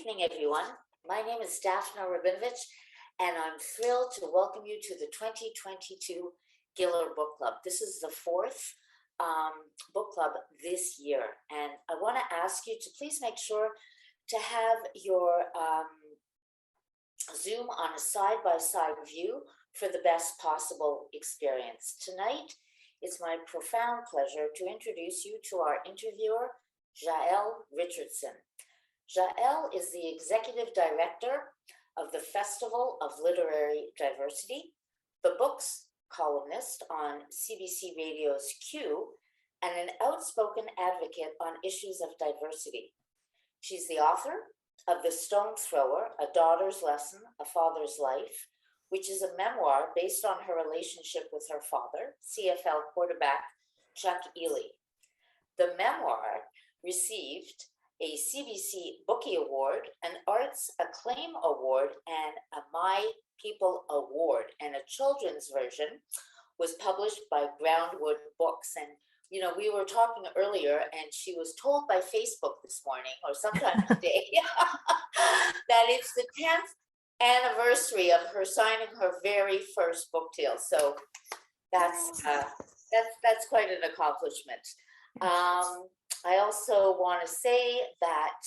evening, everyone. My name is Daphna Rabinovich, and I'm thrilled to welcome you to the 2022 Giller Book Club. This is the fourth book club this year, and I want to ask you to please make sure to have your Zoom on a side-by-side view for the best possible experience. Tonight, it's my profound pleasure to introduce you to our interviewer, Jael Richardson. Jael is the executive director of the Festival of Literary Diversity, the books columnist on CBC Radio's Q, and an outspoken advocate on issues of diversity. She's the author of The Stone Thrower, A Daughter's Lesson, A Father's Life, which is a memoir based on her relationship with her father, CFL quarterback Chuck Ealey. The memoir received a CBC Bookie Award, an Arts Acclaim Award, and a My People Award. And a children's version was published by Groundwood Books. And, you know, we were talking earlier, and she was told by Facebook this morning, or sometime today, that it's the 10th anniversary of her signing her very first book deal. So that's quite an accomplishment. I also want to say that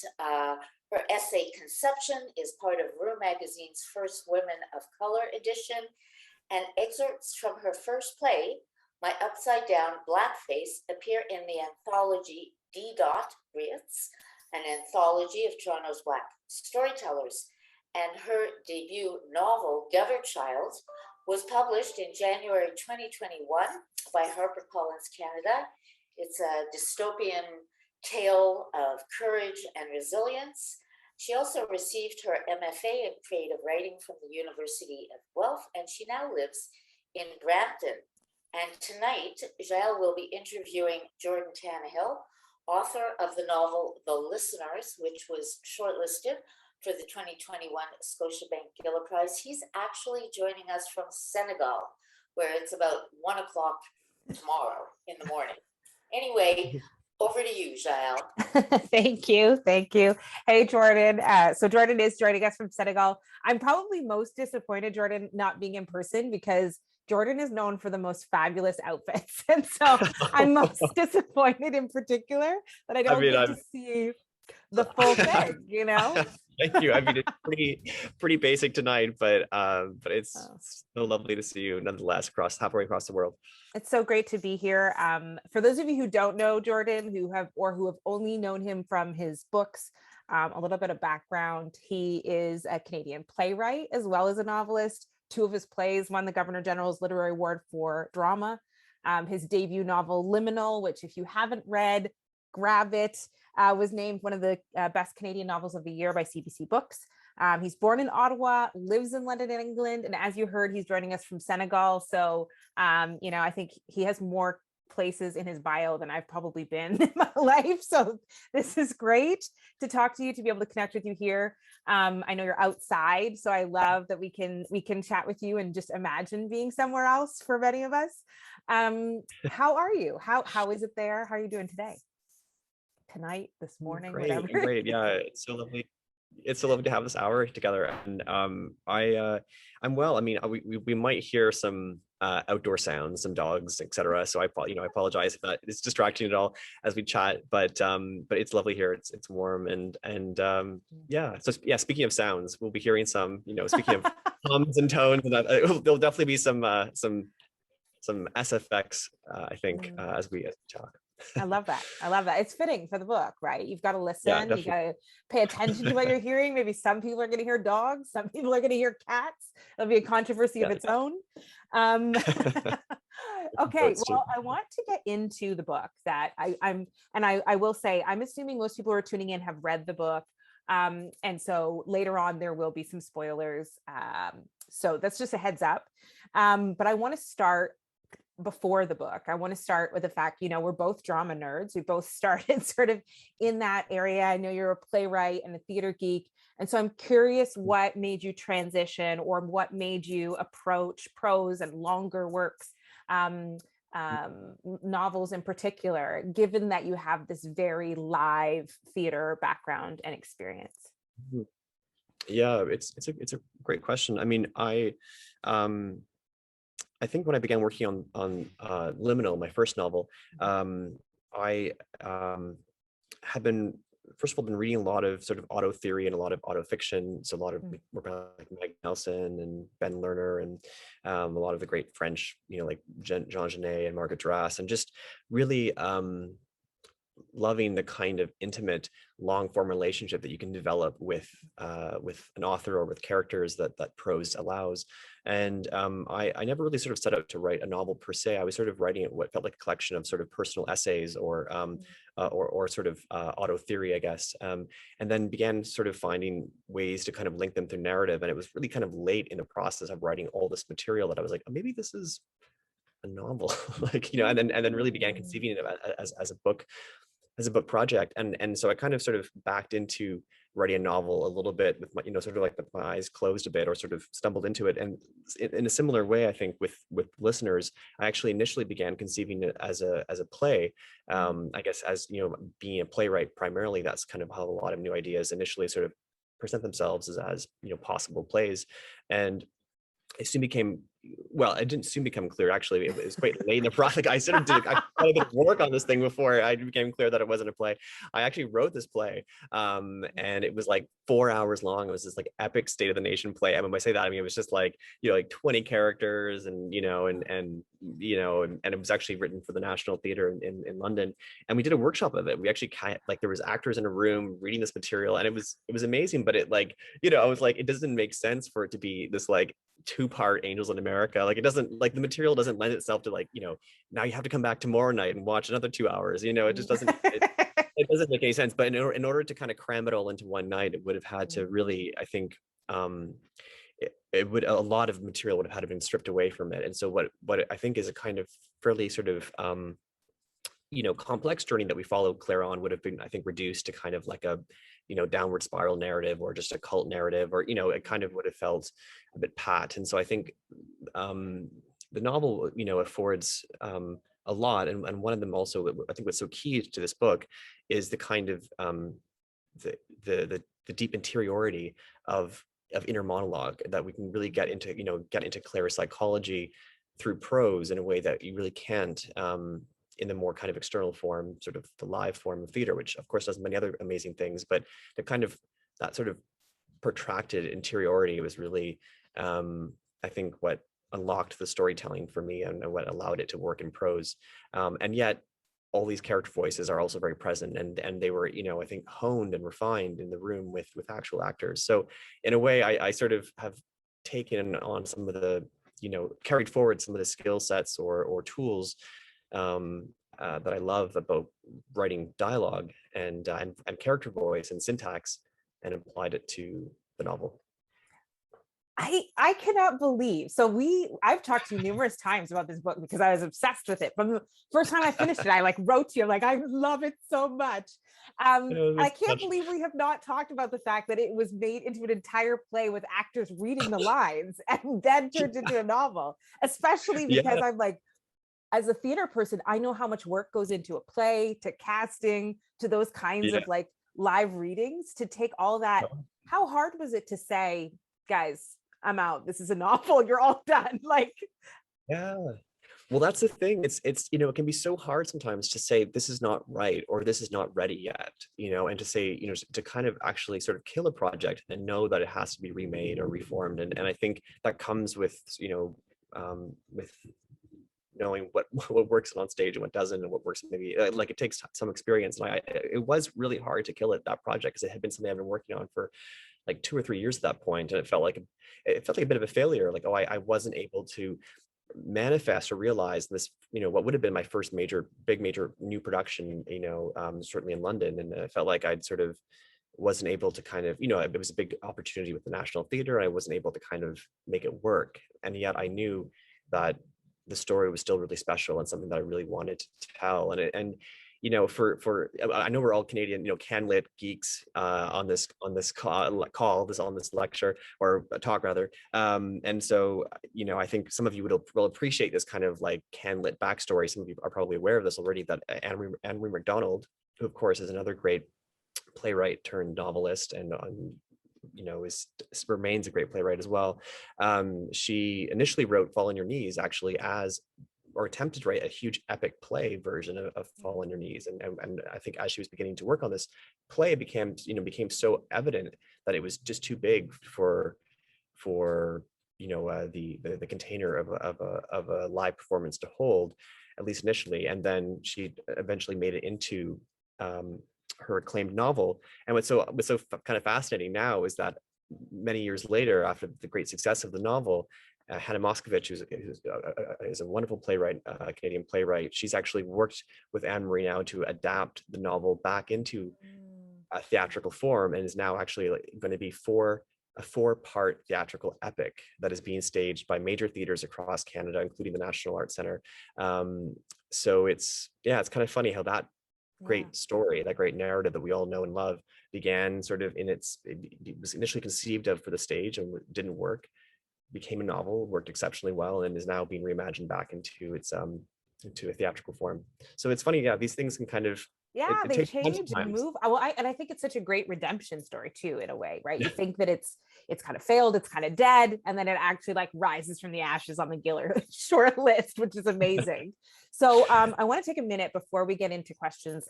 her essay Conception is part of Rue Magazine's first Women of Color edition, and excerpts from her first play, My Upside Down Blackface, appear in the anthology D. Brits, an anthology of Toronto's Black storytellers. And her debut novel, Governchild, was published in January 2021 by HarperCollins Canada. It's a dystopian tale of courage and resilience. She also received her MFA in creative writing from the University of Guelph, and she now lives in Brampton. And tonight, Jael will be interviewing Jordan Tannehill, author of the novel The Listeners, which was shortlisted for the 2021 Scotiabank Giller Prize. He's actually joining us from Senegal, where it's about 1 o'clock tomorrow in the morning. Anyway, over to you, Jael. Thank you. Hey, Jordan. So Jordan is joining us from Senegal. I'm probably most disappointed, Jordan, not being in person, because Jordan is known for the most fabulous outfits. And so I'm most disappointed in particular that I don't get to see the full thing, you know? Thank you. I mean, it's pretty basic tonight, but it's so lovely to see you nonetheless halfway across the world. It's so great to be here. For those of you who don't know Jordan, who have only known him from his books, a little bit of background: he is a Canadian playwright as well as a novelist. 2 of his plays won the Governor General's Literary Award for drama. His debut novel, Liminal, which if you haven't read, grab it, was named one of the best Canadian novels of the year by CBC Books. He's born in Ottawa, lives in London, England, and as you heard, he's joining us from Senegal. So, you know, I think he has more places in his bio than I've probably been in my life. So this is great to talk to you, to be able to connect with you here. I know you're outside, so I love that we can chat with you and just imagine being somewhere else for many of us. How are you? How is it there? How are you doing today? Tonight, this morning, whatever. Great. Yeah, it's so lovely. It's so lovely to have this hour together, and I'm well. I mean, we might hear some outdoor sounds, some dogs, etc. So I apologize if that is distracting at all as we chat. But it's lovely here. It's warm and yeah. So yeah, speaking of sounds, we'll be hearing some. You know, speaking of hums and tones, and that there'll definitely be some SFX. I think as we talk. I love that. It's fitting for the book, right? You've got to listen. You got to pay attention to what you're hearing. Maybe some people are going to hear dogs. Some people are going to hear cats. It'll be a controversy of its own. Okay. Well, I want to get into the book that I will say, I'm assuming most people who are tuning in have read the book. And so later on, there will be some spoilers. So that's just a heads up. But I want to start before the book. I want to start with the fact, you know, we're both drama nerds. We both started sort of in that area. I know you're a playwright and a theater geek. And so I'm curious what made you transition, or what made you approach prose and longer works, novels in particular, given that you have this very live theater background and experience. Mhm. Yeah, it's a great question. I mean, um I think when I began working on Liminal, my first novel, I had been, first of all, been reading a lot of sort of auto theory and a lot of auto fiction. So a lot of Mm. work by like Meg Nelson and Ben Lerner, and a lot of the great French, like Jean Genet and Margaret Duras, and just really loving the kind of intimate long form relationship that you can develop with an author or with characters that prose allows. And I never really sort of set out to write a novel per se. I was sort of writing what felt like a collection of sort of personal essays or sort of auto theory, I guess, and then began sort of finding ways to kind of link them through narrative. And it was really kind of late in the process of writing all this material that I was like, oh, maybe this is a novel, like, and then really began conceiving it as a book, as a book project. And so I kind of sort of backed into writing a novel a little bit with my, sort of like with my eyes closed a bit, or sort of stumbled into it. And in a similar way, I think with listeners, I actually initially began conceiving it as a play. I guess, as being a playwright primarily, that's kind of how a lot of new ideas initially sort of present themselves, as possible plays. And it soon became, well, it didn't soon become clear. Actually, it was quite late in the process. I sort of did quite a bit of work on this thing before I became clear that it wasn't a play. I actually wrote this play, and it was like 4 hours long. It was this like epic State of the Nation play. I mean, when I say that, I mean it was just like like 20 characters, and and it was actually written for the National Theatre in London. And we did a workshop of it. We actually like, there was actors in a room reading this material, and it was amazing. But it, like, I was like, it doesn't make sense for it to be this like two-part Angels in America. Like, it doesn't, like, the material doesn't lend itself to, like, now you have to come back tomorrow night and watch another 2 hours. It just doesn't, it doesn't make any sense. But in order to kind of cram it all into one night, it would have had to really, I think, it would, a lot of material would have had to been stripped away from it. And so what I think is a kind of fairly sort of complex journey that we followed Claire on would have been, I think, reduced to kind of like a downward spiral narrative, or just a cult narrative, or it kind of would have felt a bit pat. And so I think the novel affords a lot, and one of them also, I think, what's so key to this book is the kind of the deep interiority of inner monologue, that we can really get into Claire's psychology through prose in a way that you really can't in the more kind of external form, sort of the live form of theater, which of course does many other amazing things. But the kind of, that sort of protracted interiority was really, I think, what unlocked the storytelling for me, and what allowed it to work in prose. And yet all these character voices are also very present, and they were, I think, honed and refined in the room with actual actors. So in a way, I sort of have taken on some of the, carried forward some of the skill sets or tools that I love about writing dialogue and character voice and syntax, and applied it to the novel. I cannot believe. So I've talked to you numerous times about this book because I was obsessed with it. From the first time I finished it, I like wrote to you, like, I love it so much. I can't believe we have not talked about the fact that it was made into an entire play with actors reading the lines and then turned into a novel, especially because Yeah. I'm like, as a theater person, I know how much work goes into a play, to casting, to those kinds Yeah. of like live readings, to take all that. How hard was it to say, guys, I'm out, this is a novel, you're all done? Like, Yeah. Well, that's the thing. It's it can be so hard sometimes to say this is not right, or this is not ready yet, and to say, to kind of actually sort of kill a project and know that it has to be remade or reformed. And I think that comes with, with knowing what works on stage and what doesn't, and what works maybe, like, it takes some experience. And it was really hard to kill it, that project, because it had been something I've been working on for like 2 or 3 years at that point, and it felt like a bit of a failure. Like, oh, I wasn't able to manifest or realize this, what would have been my first big major new production, certainly in London. And I felt like I'd sort of wasn't able to kind of, it was a big opportunity with the National Theatre, and I wasn't able to kind of make it work. And yet I knew that the story was still really special and something that I really wanted to tell. For I know we're all Canadian, CanLit geeks on this on this lecture, or talk rather. And so, I think some of you will appreciate this kind of like CanLit backstory. Some of you are probably aware of this already, that Anne Marie MacDonald, who of course is another great playwright turned novelist and remains a great playwright as well. She initially wrote Fall on Your Knees actually or attempted to write a huge epic play version of Fall on Your Knees. And I think as she was beginning to work on this play, it became so evident that it was just too big for the container of a live performance to hold, at least initially. And then she eventually made it into her acclaimed novel. And what's so kind of fascinating now is that many years later, after the great success of the novel, Hannah Moscovich, who's a wonderful playwright, Canadian playwright, she's actually worked with Anne Marie now to adapt the novel back into a theatrical form, and is now actually going to be a 4-part theatrical epic that is being staged by major theaters across Canada, including the National Arts Centre. So it's kind of funny how that great story, that great narrative that we all know and love, began sort of it was initially conceived of for the stage and didn't work, became a novel, worked exceptionally well, and is now being reimagined back into a theatrical form. So it's funny, these things can kind of they change and move. I think it's such a great redemption story too, in a way, right? You think that it's kind of failed, it's kind of dead, and then it actually rises from the ashes on the Giller short list, which is amazing. So I want to take a minute before we get into questions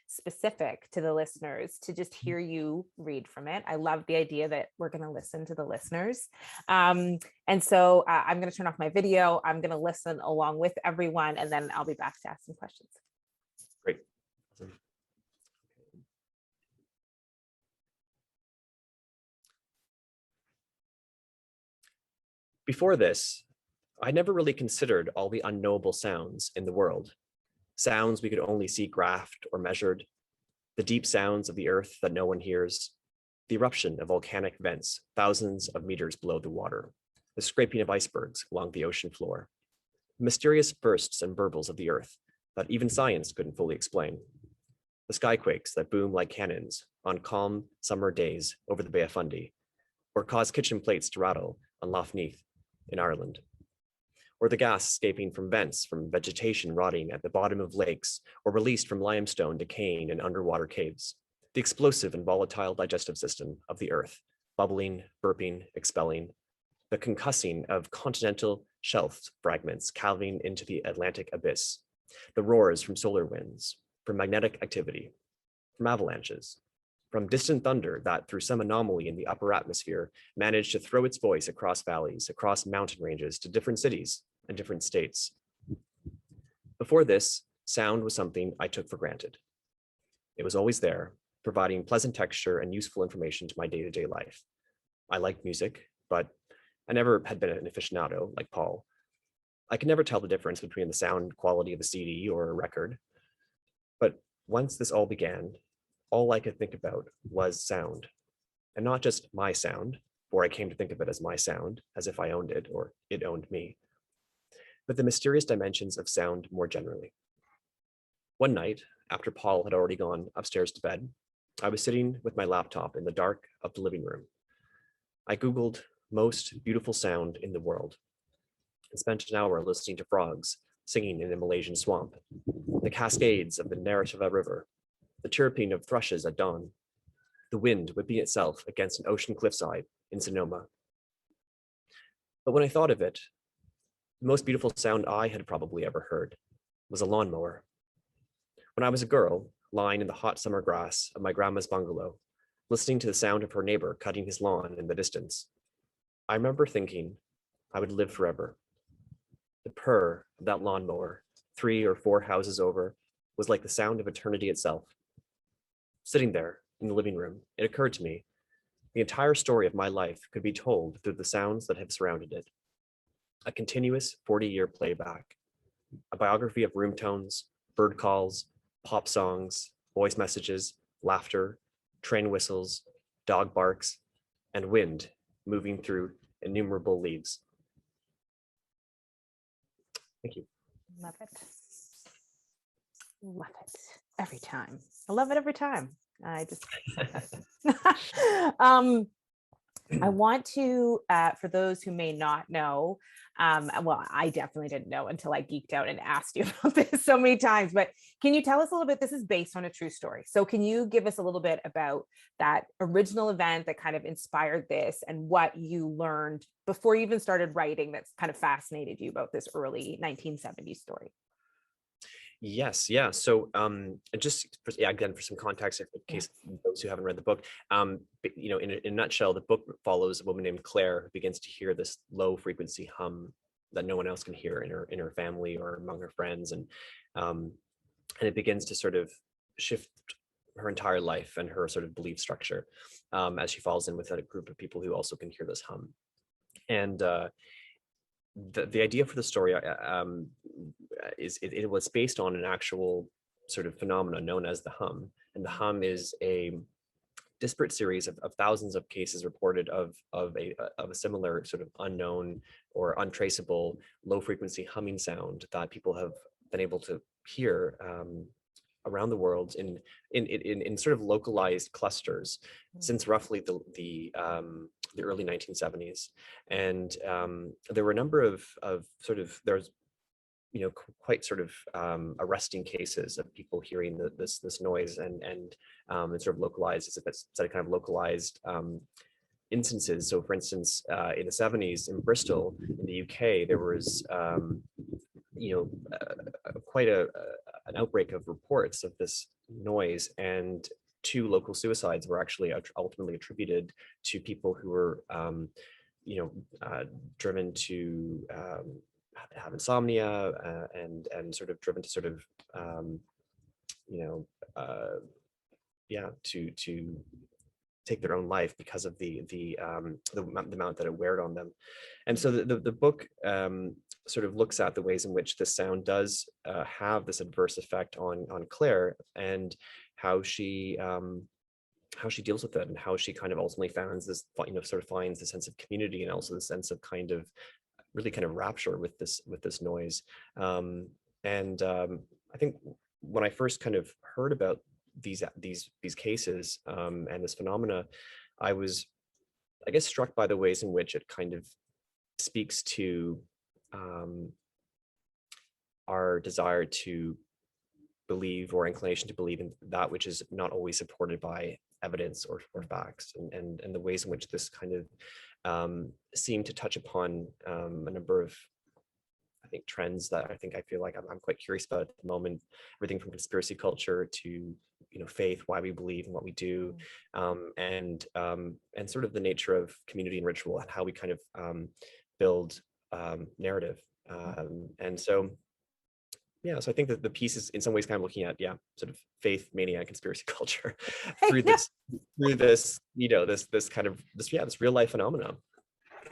specific to the listeners to just hear you read from it. I love the idea that we're going to listen to the listeners. And so I'm going to turn off my video. I'm going to listen along with everyone, and then I'll be back to ask some questions. Great. Before this, I never really considered all the unknowable sounds in the world. Sounds we could only see graphed or measured, the deep sounds of the earth that no one hears, the eruption of volcanic vents thousands of meters below the water, the scraping of icebergs along the ocean floor, the mysterious bursts and burbles of the earth that even science couldn't fully explain, the skyquakes that boom like cannons on calm summer days over the Bay of Fundy, or cause kitchen plates to rattle on Lough Neath in Ireland, or the gas escaping from vents from vegetation rotting at the bottom of lakes, or released from limestone decaying in underwater caves, the explosive and volatile digestive system of the earth, bubbling, burping, expelling, the concussing of continental shelf fragments calving into the Atlantic abyss, the roars from solar winds, from magnetic activity, from avalanches, from distant thunder that, through some anomaly in the upper atmosphere, managed to throw its voice across valleys, across mountain ranges to different cities and different states. Before this, sound was something I took for granted. It was always there, providing pleasant texture and useful information to my day-to-day life. I liked music, but I never had been an aficionado like Paul. I could never tell the difference between the sound quality of a CD or a record. But once this all began, all I could think about was sound, and not just my sound, for I came to think of it as my sound, as if I owned it or it owned me, but the mysterious dimensions of sound more generally. One night, after Paul had already gone upstairs to bed, I was sitting with my laptop in the dark of the living room. I Googled most beautiful sound in the world and spent an hour listening to frogs singing in a Malaysian swamp, the cascades of the Narathiva River, the chirping of thrushes at dawn, the wind whipping itself against an ocean cliffside in Sonoma. But when I thought of it, the most beautiful sound I had probably ever heard was a lawnmower. When I was a girl, lying in the hot summer grass of my grandma's bungalow, listening to the sound of her neighbor cutting his lawn in the distance, I remember thinking I would live forever. The purr of that lawnmower, 3 or 4 houses over, was like the sound of eternity itself. Sitting there in the living room, it occurred to me, the entire story of my life could be told through the sounds that have surrounded it. A continuous 40-year playback, a biography of room tones, bird calls, pop songs, voice messages, laughter, train whistles, dog barks, and wind moving through innumerable leaves. Thank you. Love it. Love it every time. I love it every time. I just I want to, for those who may not know, well, I definitely didn't know until I geeked out and asked you about this so many times, but can you tell us a little bit? This is based on a true story. So can you give us a little bit about that original event that kind of inspired this and what you learned before you even started writing that's kind of fascinated you about this early 1970s story? Yes, yeah. So, just for, yeah, again, for some context, in Yeah. case those who haven't read the book, in a nutshell, the book follows a woman named Claire who begins to hear this low frequency hum that no one else can hear in her family or among her friends, and it begins to sort of shift her entire life and her sort of belief structure, as she falls in with a group of people who also can hear this hum. And the idea for the story it was based on an actual sort of phenomena known as the hum, and the hum is a disparate series of thousands of cases reported of a similar sort of unknown or untraceable low frequency humming sound that people have been able to hear around the world in sort of localized clusters since roughly the early 1970s. And there were a number of sort of, there's quite sort of arresting cases of people hearing this noise, and it's sort of localized, as if it's kind of localized instances. So for instance, in the 70s in Bristol in the UK, there was quite an outbreak of reports of this noise, and 2 local suicides were actually ultimately attributed to people who were driven to have insomnia, and sort of driven to sort of you know yeah, to take their own life because of the amount that it weared on them. And so the book sort of looks at the ways in which the sound does have this adverse effect on Claire, and how she deals with it, and how she kind of ultimately finds this, sort of finds the sense of community, and also the sense of kind of really kind of rapture with this noise. I think when I first kind of heard about these cases and this phenomena, I was, I guess, struck by the ways in which it kind of speaks to our desire to believe, or inclination to believe, in that which is not always supported by evidence or facts, and the ways in which this kind of seem to touch upon a number of, I think, trends that I feel like I'm quite curious about at the moment. Everything from conspiracy culture to faith, why we believe and what we do, and sort of the nature of community and ritual, and how we kind of build narrative. And so yeah, so I think that the piece is in some ways kind of looking at, yeah, sort of faith, mania, and conspiracy culture through this this kind of this real life phenomenon.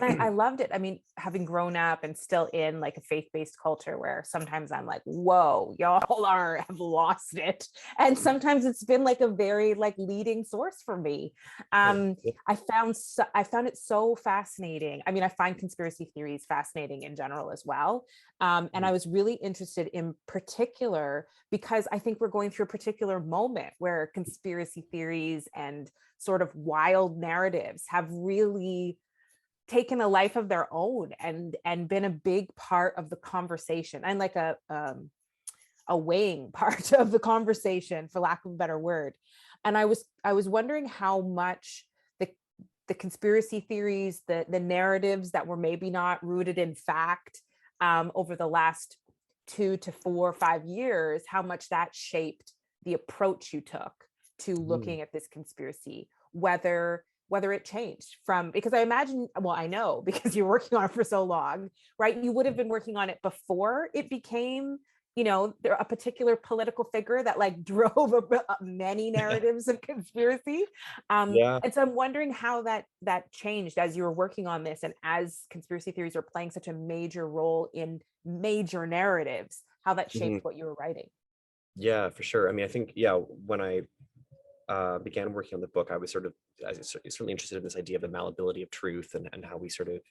I loved it. I mean, having grown up and still in like a faith-based culture where sometimes I'm like, whoa, y'all have lost it. And sometimes it's been like a very like leading source for me. I found it so fascinating. I mean, I find conspiracy theories fascinating in general as well. And I was really interested in particular because I think we're going through a particular moment where conspiracy theories and sort of wild narratives have really taken a life of their own and been a big part of the conversation, and like a weighing part of the conversation, for lack of a better word. And I was wondering how much the conspiracy theories, the narratives that were maybe not rooted in fact, over the last 2 to 4 or 5 years, how much that shaped the approach you took to looking at this conspiracy, whether it changed from, because I imagine, well, I know because you're working on it for so long, right? You would have been working on it before it became, a particular political figure that like drove many narratives of conspiracy. Yeah. And so I'm wondering how that changed as you were working on this, and as conspiracy theories are playing such a major role in major narratives, how that shaped what you were writing. Yeah, for sure. I mean, I think, yeah, when I began working on the book, I was certainly interested in this idea of the malleability of truth, and how we sort of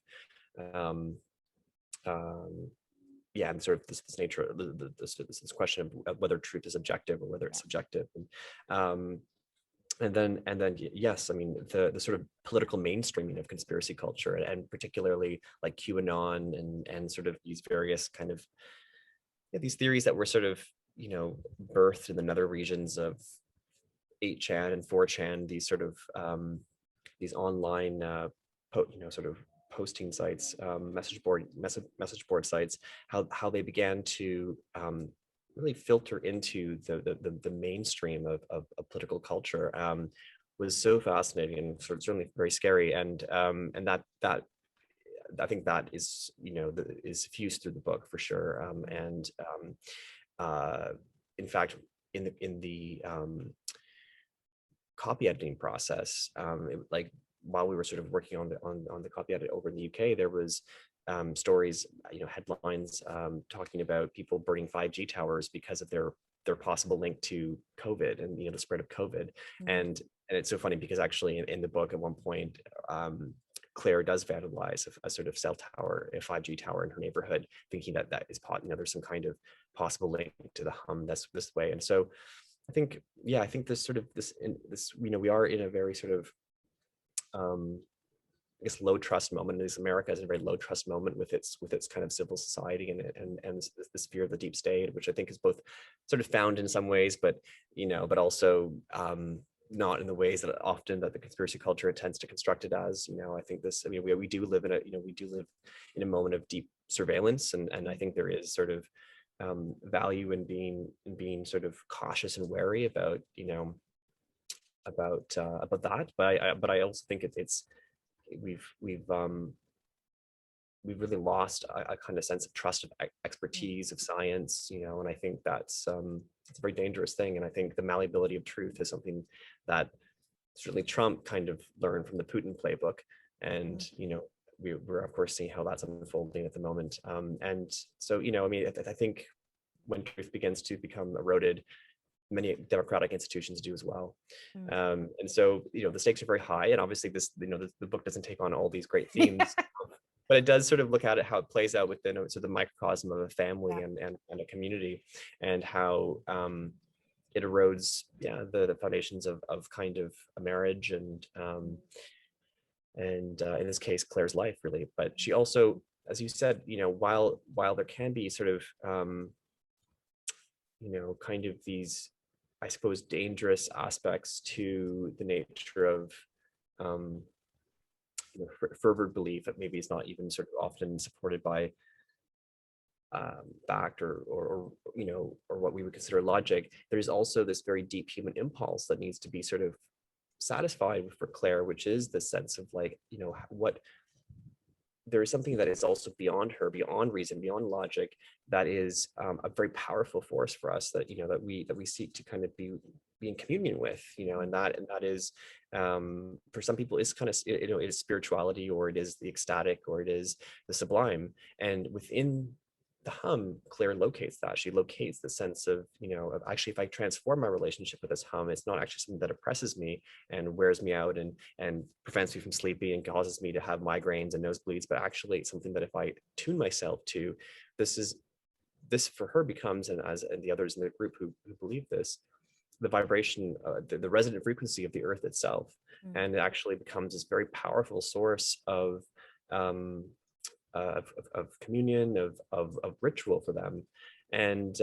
yeah, and sort of this nature of this question of whether truth is objective or whether it's subjective. And yes, I mean the sort of political mainstreaming of conspiracy culture, and particularly like QAnon and sort of these various kind of, yeah, these theories that were sort of, birthed in the nether regions of 8chan and 4chan, these sort of these online sort of posting sites, message board sites, how they began to really filter into the mainstream of political culture, was so fascinating and certainly very scary. And that I think that is, is fused through the book for sure. Uh, in fact, in the copy editing process, like while we were sort of working on the copy edit over in the UK, there was stories, headlines talking about people burning 5G towers because of their possible link to COVID and the spread of COVID. And it's so funny because actually in the book at one point, Claire does vandalize a sort of cell tower, a 5G tower in her neighborhood, thinking that is there's some kind of possible link to the Hum this way. And so I think, yeah, I think this sort of this we are in a very sort of I guess low trust moment. At least America is a very low trust moment with its kind of civil society and this fear of the deep state, which I think is both sort of found in some ways, but but also not in the ways that often that the conspiracy culture tends to construct it as. I think this. I mean, we do live in a moment of deep surveillance, and I think there is sort of value in being sort of cautious and wary about about that. But I also think it's we've really lost a kind of sense of trust, of expertise, of science, and I think that's it's a very dangerous thing. And I think the malleability of truth is something that certainly Trump kind of learned from the Putin playbook, and we're of course seeing how that's unfolding at the moment. And so I mean, I think when truth begins to become eroded, many democratic institutions do as well. And so the stakes are very high, and obviously this the book doesn't take on all these great themes, but it does sort of look at it, how it plays out within sort of the microcosm of a family and a community, and how it erodes the foundations of kind of a marriage and in this case Claire's life really. But she also, as you said, while there can be sort of kind of these, I suppose, dangerous aspects to the nature of fervent belief that maybe is not even sort of often supported by fact or what we would consider logic. There's also this very deep human impulse that needs to be sort of satisfied for Claire, which is the sense of like, what there is something that is also beyond her, beyond reason, beyond logic, that is a very powerful force for us, that that we seek to kind of be in communion with, and that is for some people is kind of it is spirituality, or it is the ecstatic, or it is the sublime. And within the Hum, Claire locates that. She locates the sense of, of actually, if I transform my relationship with this Hum, it's not actually something that oppresses me and wears me out and prevents me from sleeping and causes me to have migraines and nosebleeds, but actually it's something that if I tune myself to, this for her becomes, and the others in the group who believe this, the vibration, the resonant frequency of the earth itself. And it actually becomes this very powerful source of communion, of ritual for them. And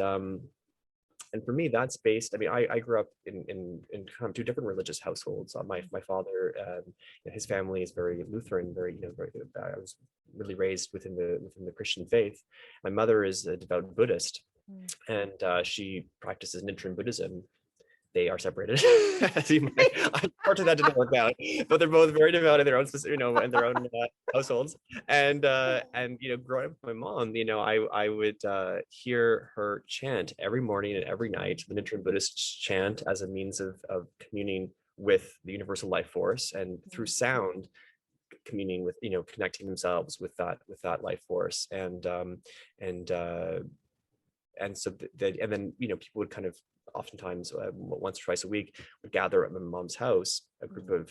for me, that's based. I mean, I grew up in kind of two different religious households. My father, his family is very Lutheran, very I was really raised within the Christian faith. My mother is a devout Buddhist, and she practices Nichiren Buddhism. They are separated. Unfortunately, that didn't work out. But they're both very devout in their own, in their own households. And growing up with my mom, I would hear her chant every morning and every night, the Nichiren Buddhist chant, as a means of communing with the universal life force, and through sound, communing with, connecting themselves with that life force. And so and then people would kind of oftentimes once or twice a week would gather at my mom's house, a group of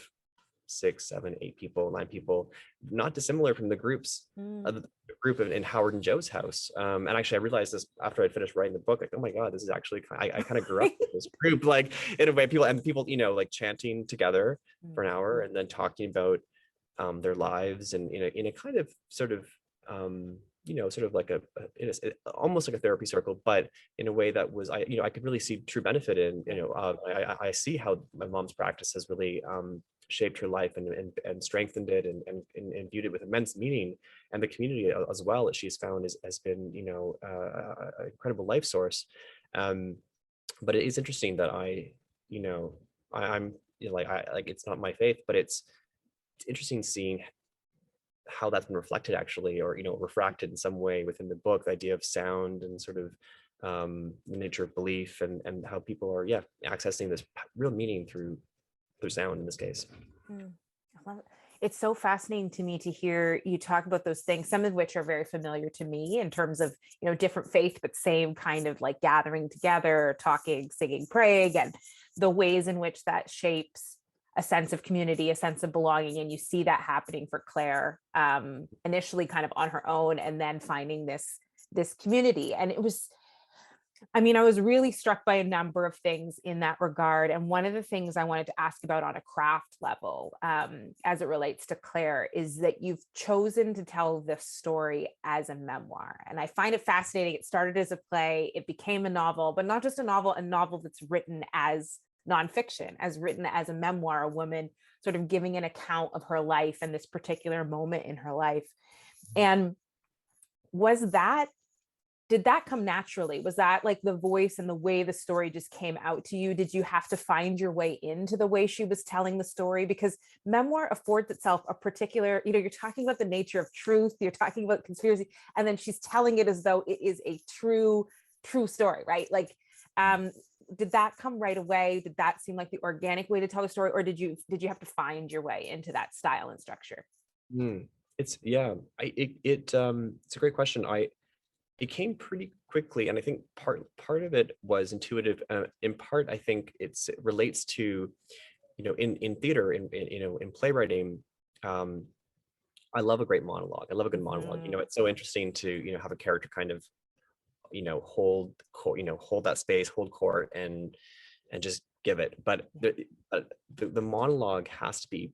6, 7, 8 people, 9 people, not dissimilar from the groups, the group in Howard and Joe's house. And actually, I realized this after I'd finished writing the book, like, oh my God, this is actually, I kind of grew up with this group, like in a way, people, like chanting together for an hour and then talking about their lives and in a kind of sort of, sort of like almost like a therapy circle, but in a way that was, I could really see true benefit in, I see how my mom's practice has really shaped her life and strengthened it and viewed it with immense meaning. And the community as well that she's found has been, an incredible life source. But it is interesting that I'm it's not my faith, but it's interesting seeing how that's been reflected actually, or refracted in some way within the book, the idea of sound and sort of the nature of belief and how people are accessing this real meaning through sound in this case. It's so fascinating to me to hear you talk about those things, some of which are very familiar to me in terms of different faith, but same kind of like gathering together, talking, singing, praying, and the ways in which that shapes a sense of community, a sense of belonging. And you see that happening for Claire, initially kind of on her own, and then finding this community. And it was, I was really struck by a number of things in that regard. And one of the things I wanted to ask about on a craft level, as it relates to Claire, is that you've chosen to tell this story as a memoir. And I find it fascinating. It started as a play, it became a novel, but not just a novel that's written as nonfiction, as written as a memoir, a woman sort of giving an account of her life and this particular moment in her life. And did that come naturally? Was that like the voice and the way the story just came out to you? Did you have to find your way into the way she was telling the story? Because memoir affords itself a particular, you're talking about the nature of truth, you're talking about conspiracy, and then she's telling it as though it is a true story, right? Like, did that come right away? Did that seem like the organic way to tell the story, or did you have to find your way into that style and structure? It's it's a great question. It came pretty quickly, and I think part of it was intuitive. In part, I think it relates to, in theater, in playwriting. I love a great monologue. I love a good monologue. It's so interesting to have a character kind of hold that space, hold court, and just give it. But the monologue has to be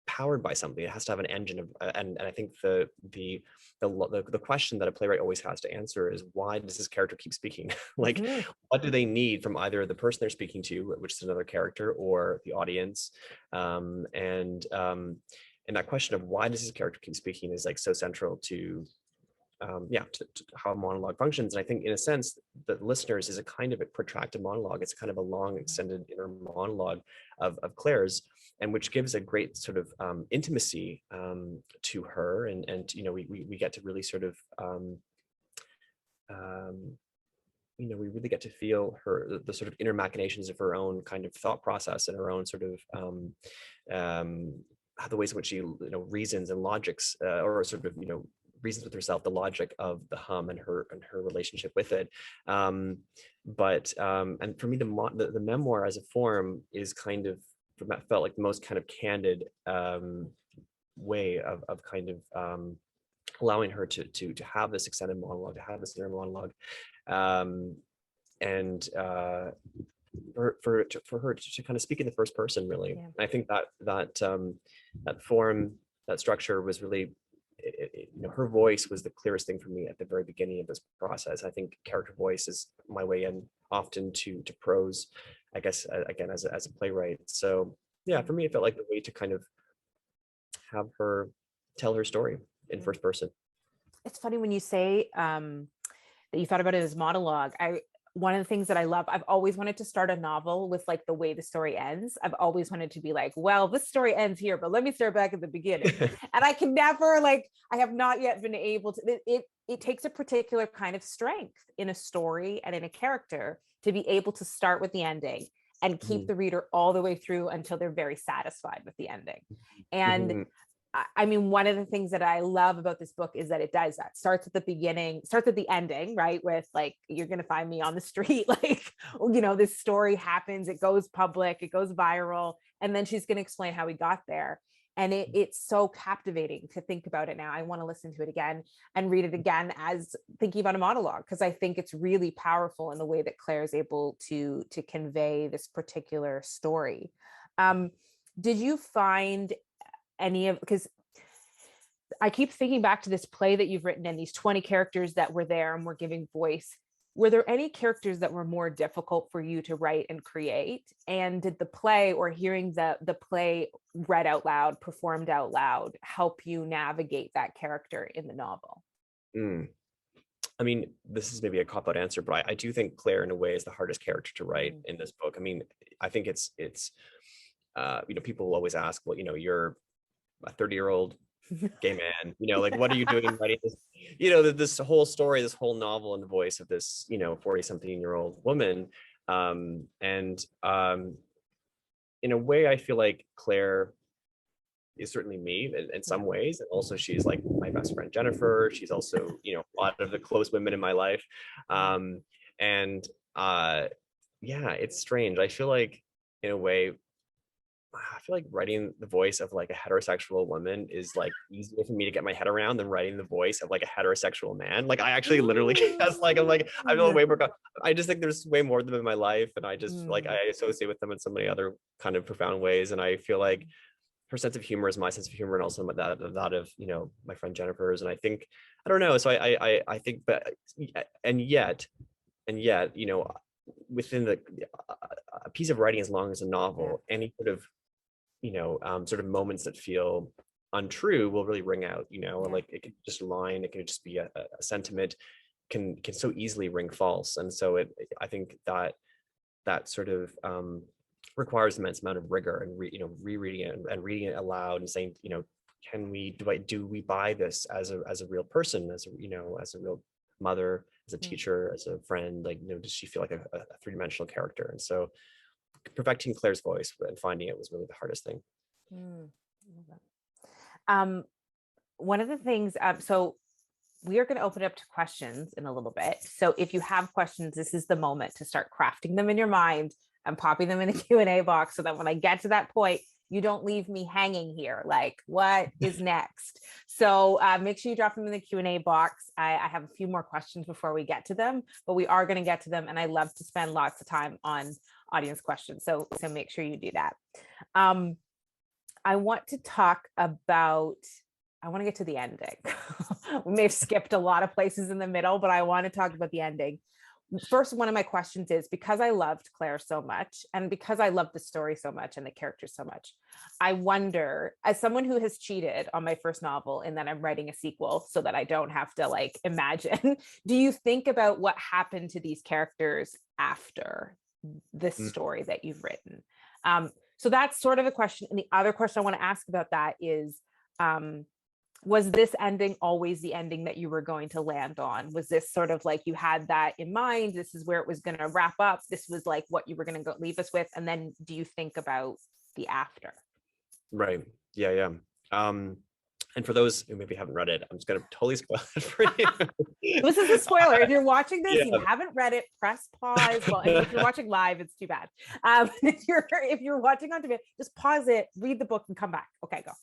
powered by something. It has to have an engine of, and I think the question that a playwright always has to answer is, why does this character keep speaking? Like, what do they need from either the person they're speaking to, which is another character, or the audience? And that question of why does this character keep speaking is like so central to how a monologue functions. And I think in a sense the listeners is a kind of a protracted monologue. It's kind of a long extended inner monologue of Claire's, and which gives a great sort of intimacy to her, and we get to really sort of we really get to feel the sort of inner machinations of her own kind of thought process and her own sort of the ways in which she reasons and logics, or sort of reasons with herself, the logic of the hum and her relationship with it. And for me, the memoir as a form is kind of, felt like the most kind of candid way of kind of allowing her to have this extended monologue, to have this inner monologue, and for her to kind of speak in the first person, really. Yeah. I think that form, that structure was really, her voice was the clearest thing for me at the very beginning of this process. I think character voice is my way in often to prose, I guess, again, as a playwright. So yeah, for me, it felt like the way to kind of have her tell her story in first person. It's funny when you say that you thought about it as monologue. One of the things that I love, I've always wanted to start a novel with like the way the story ends. I've always wanted to be like, well, this story ends here, but let me start back at the beginning. And I can never, I have not yet been able to, it takes a particular kind of strength in a story and in a character to be able to start with the ending and keep the reader all the way through until they're very satisfied with the ending. And I mean, one of the things that I love about this book is that it does that. Starts at the beginning, starts at the ending, right? With like, you're going to find me on the street. Like, this story happens, it goes public, it goes viral. And then she's going to explain how we got there. And it's so captivating to think about it now. I want to listen to it again and read it again as thinking about a monologue, because I think it's really powerful in the way that Claire is able to convey this particular story. Did you find because I keep thinking back to this play that you've written and these 20 characters that were there and were giving voice. Were there any characters that were more difficult for you to write and create? And did the play, or hearing the play read out loud, performed out loud, help you navigate that character in the novel? I mean, this is maybe a cop-out answer, but I do think Claire in a way is the hardest character to write in this book. I mean, I think it's people will always ask, well, you're a 30-year-old gay man, like, what are you doing writing this, this whole story, this whole novel in the voice of this, 40-something-year-old woman. In a way, I feel like Claire is certainly me in some ways. And also she's like my best friend, Jennifer. She's also, a lot of the close women in my life. It's strange. I feel like in a way, writing the voice of like a heterosexual woman is like easier for me to get my head around than writing the voice of like a heterosexual man. Like I actually literally I feel way more. I just think there's way more of them in my life, and I just like I associate with them in so many other kind of profound ways. And I feel like her sense of humor is my sense of humor, and also that of my friend Jennifer's. And I think I don't know. So I think, but and yet within a piece of writing as long as a novel, any sort of moments that feel untrue will really ring out, like it could just a line, it could just be a sentiment can so easily ring false. And so I think that sort of requires immense amount of rigor and rereading it and reading it aloud and saying, do we buy this as a real person, as a real mother, as a teacher, as a friend, does she feel like a three-dimensional character? And so perfecting Claire's voice and finding it was really the hardest thing. One of the things, so we are going to open up to questions in a little bit. So if you have questions, this is the moment to start crafting them in your mind and popping them in the Q&A box, so that when I get to that point, you don't leave me hanging here. Like, what is next? So make sure you drop them in the Q&A box. I have a few more questions before we get to them, but we are going to get to them. And I love to spend lots of time on audience questions. So make sure you do that. I want to get to the ending. We may have skipped a lot of places in the middle, but I want to talk about the ending. First, one of my questions is, because I loved Claire so much, and because I love the story so much and the characters so much, I wonder, as someone who has cheated on my first novel and then I'm writing a sequel so that I don't have to like imagine, do you think about what happened to these characters after this story that you've written? So that's sort of a question. And the other question I want to ask about that is, was this ending always the ending that you were going to land on? Was this sort of like you had that in mind? This is where it was going to wrap up. This was like what you were going to leave us with. And then do you think about the after? Right. Yeah. And for those who maybe haven't read it, I'm just going to totally spoil it for you. This is a spoiler. If you're watching this, you haven't read it, press pause. Well, if you're watching live, it's too bad. If you're watching on demand, just pause it, read the book, and come back. Okay, go.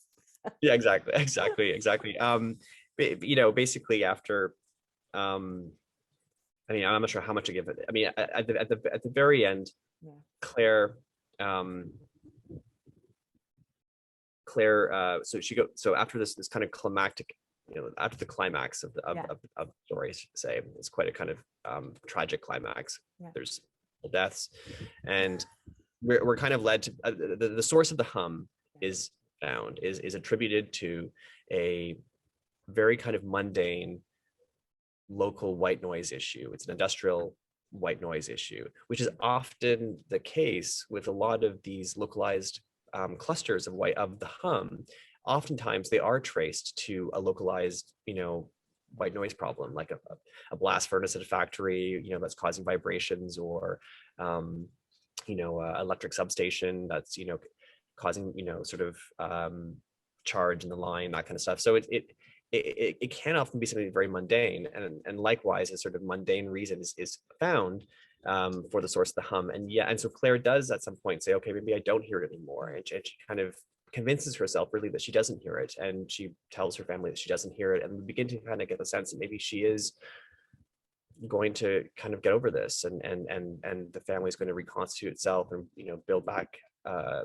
Yeah, exactly. Basically after, I'm not sure how much to give it. I mean, at the very end, Claire, so after this kind of climactic, after the climax of the story, say, it's quite a kind of tragic climax. There's deaths, and we're kind of led to the source of the hum is attributed to a very kind of mundane local white noise issue. It's an industrial white noise issue, which is often the case with a lot of these localized clusters of the hum. Oftentimes they are traced to a localized, white noise problem, like a blast furnace at a factory, that's causing vibrations, or electric substation that's causing sort of charge in the line, that kind of stuff. So it can often be something very mundane, and likewise a sort of mundane reason is found for the source of the hum. And so Claire does at some point say, okay, maybe I don't hear it anymore, and she kind of convinces herself really that she doesn't hear it, and she tells her family that she doesn't hear it, and we begin to kind of get the sense that maybe she is going to kind of get over this, and the family is going to reconstitute itself and build back a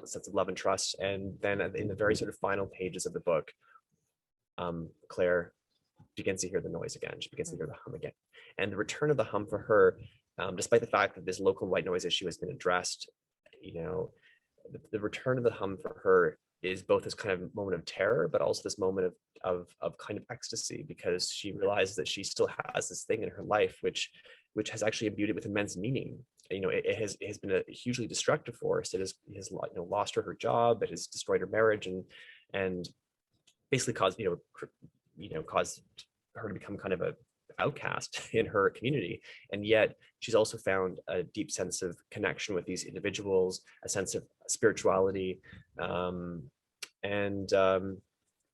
sense of love and trust. And then in the very sort of final pages of the book, Claire begins to hear the noise again. She begins to hear the hum again, and the return of the hum for her, despite the fact that this local white noise issue has been addressed, the return of the hum for her is both this kind of moment of terror, but also this moment of kind of ecstasy, because she realizes that she still has this thing in her life which has actually imbued it with immense meaning. It has been a hugely destructive force. It has lost her job. It has destroyed her marriage, and basically caused caused her to become kind of a outcast in her community. And yet she's also found a deep sense of connection with these individuals, a sense of spirituality,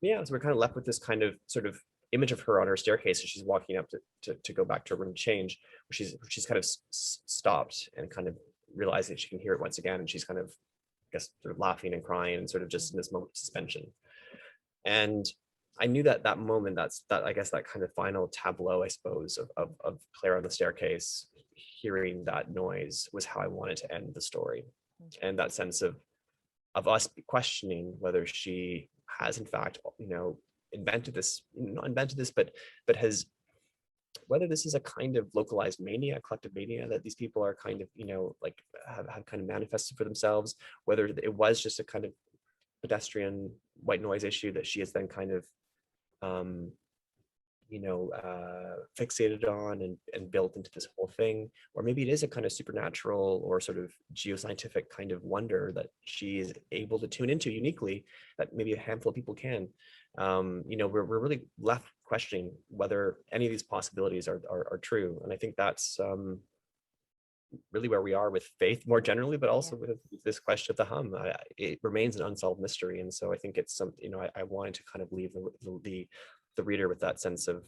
yeah, so we're kind of left with this kind of sort of image of her on her staircase as she's walking up to go back to her room to change, where she's kind of stopped and kind of realizing she can hear it once again, and she's kind of, I guess, sort of laughing and crying and sort of just in this moment of suspension. And I knew that moment, I guess that kind of final tableau, I suppose, of Claire on the staircase, hearing that noise, was how I wanted to end the story. And that sense of us questioning whether she has in fact, invented this, not invented this, but has, whether this is a kind of localized mania, collective mania that these people are kind of, like have kind of manifested for themselves, whether it was just a kind of pedestrian white noise issue that she has then kind of fixated on and built into this whole thing, or maybe it is a kind of supernatural or sort of geoscientific kind of wonder that she is able to tune into uniquely, that maybe a handful of people can. We're really left questioning whether any of these possibilities are true, and I think that's really where we are with faith more generally, but also with this question of the hum. It remains an unsolved mystery, and so I think it's something, I wanted to kind of leave the reader with that sense of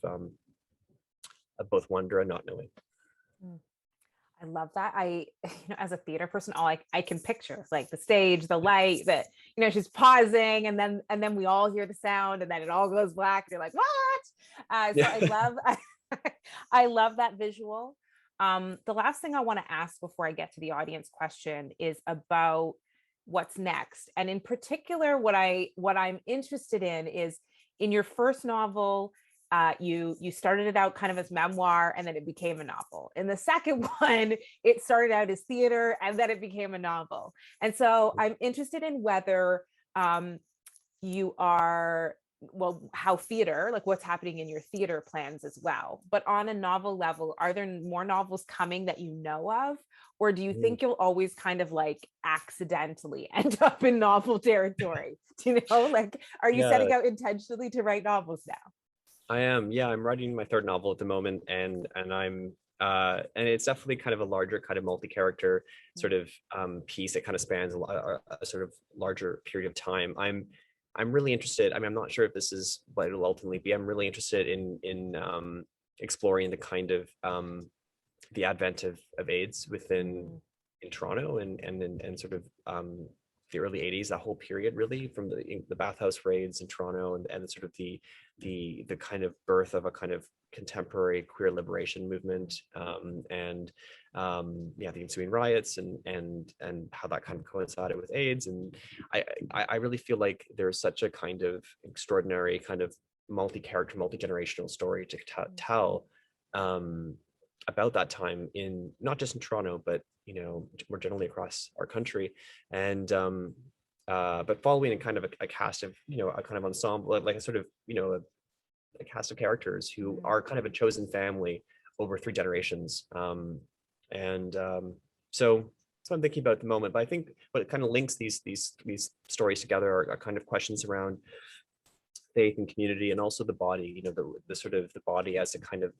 both wonder and not knowing. I love that. As a theater person, all I can picture like the stage, the light, that she's pausing, and then we all hear the sound, and then it all goes black. And you're like, what? So I love that visual. The last thing I want to ask before I get to the audience question is about what's next, and in particular, what I'm interested in is, in your first novel, you started it out kind of as memoir, and then it became a novel. In the second one, it started out as theater, and then it became a novel. And so I'm interested in whether you are, how theater, like what's happening in your theater plans as well. But on a novel level, are there more novels coming that you know of? Or do you think you'll always kind of like accidentally end up in novel territory? Like, are you setting out intentionally to write novels now? I am. Yeah, I'm writing my third novel at the moment, and I'm and it's definitely kind of a larger kind of multi-character sort of piece that kind of spans a sort of larger period of time. I'm really interested. I mean, I'm not sure if this is what it'll ultimately be. I'm really interested in exploring the kind of the advent of AIDS in Toronto and sort of the early 80s, that whole period, really, from the bathhouse raids in Toronto and sort of the kind of birth of a kind of contemporary queer liberation movement, and the ensuing riots and how that kind of coincided with AIDS. And I really feel like there's such a kind of extraordinary kind of multi-character, multi-generational story to tell about that time, in not just in Toronto, but more generally across our country. And but following in kind of a cast of a kind of ensemble, like a sort of a cast of characters who are kind of a chosen family over 3 generations. So I'm thinking about at the moment. But I think what kind of links these stories together are kind of questions around faith and community, and also the body, the sort of the body as a kind of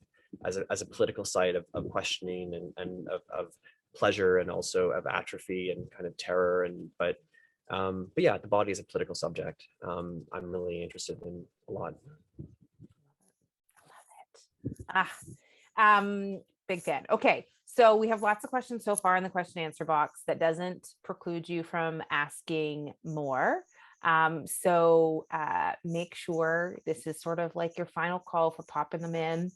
as a political site of questioning and of pleasure, and also of atrophy and kind of terror, but But yeah, the body is a political subject. I'm really interested in a lot. Ah, big fan. Okay, so we have lots of questions so far in the question and answer box. That doesn't preclude you from asking more. So make sure this is sort of like your final call for popping them in.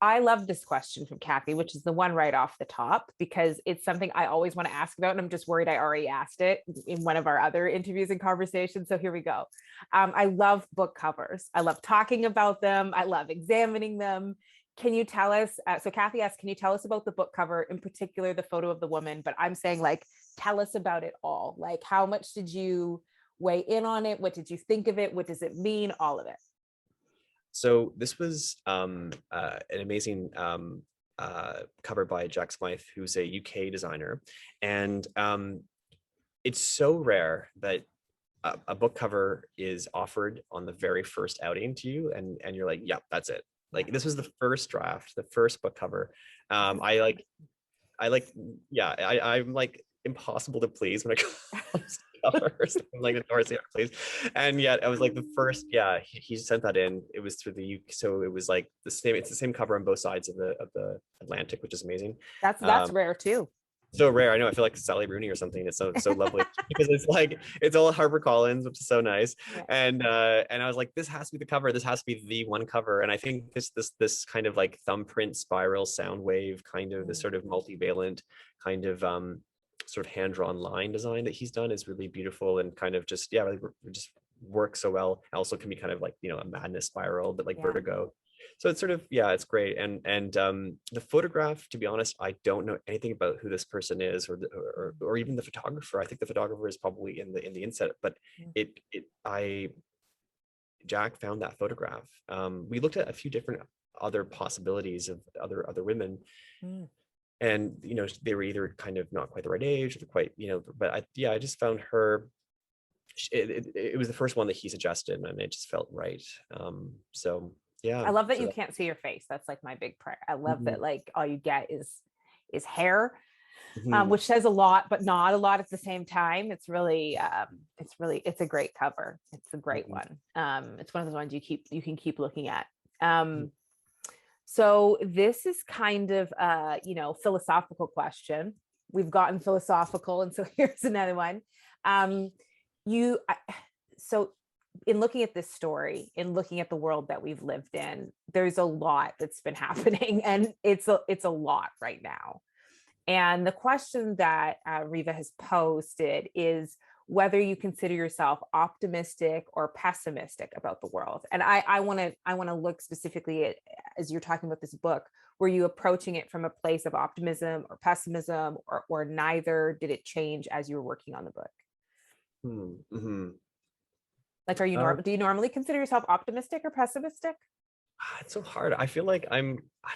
I love this question from Kathy, which is the one right off the top, because it's something I always want to ask about. And I'm just worried I already asked it in one of our other interviews and conversations. So here we go. I love book covers. I love talking about them. I love examining them. Can you tell us? So Kathy asked, can you tell us about the book cover, in particular, the photo of the woman? But I'm saying, like, tell us about it all. Like, how much did you weigh in on it? What did you think of it? What does it mean? All of it. So this was an amazing cover by Jack Smythe, who's a UK designer. And it's so rare that a book cover is offered on the very first outing to you, and you're like, yep, that's it. Like, this was the first draft, the first book cover. I'm like, I'm like impossible to please when it comes to covers. I'm like, Dorsey, please. And yet I was like the first, he sent that in. It was through the UK, so it was like the same, it's the same cover on both sides of the Atlantic, which is amazing. That's rare too. So rare. I know. I feel like Sally Rooney or something. It's so lovely because it's like, it's all HarperCollins, which is so nice. Yeah. And I was like, this has to be the cover. This has to be the one cover. And I think this kind of like thumbprint spiral sound wave, kind of this sort of multivalent kind of sort of hand-drawn line design that he's done is really beautiful, and kind of just, really just works so well. Also can be kind of like, a madness spiral, but like Vertigo. So it's sort of, it's great. And the photograph, to be honest, I don't know anything about who this person is, or even the photographer. I think the photographer is probably in the inset, but Jack found that photograph. We looked at a few different other possibilities of other women. And they were either kind of not quite the right age, or quite, but I just found her. It was the first one that he suggested, and it just felt right. So yeah. I love that you can't see your face. That's like my big prayer. I love that, like, all you get is hair, which says a lot, but not a lot at the same time. It's really, it's a great cover. It's a great one. It's one of those ones you can keep looking at. So this is kind of philosophical question. We've gotten philosophical, and so here's another one. So in looking at this story, in looking at the world that we've lived in, there's a lot that's been happening, and it's a lot right now. And the question that Riva has posted is whether you consider yourself optimistic or pessimistic about the world. And I want to look specifically at, as you're talking about this book, were you approaching it from a place of optimism or pessimism, or neither? Did it change as you were working on the book? Like, do you normally consider yourself optimistic or pessimistic? It's so hard. I feel like I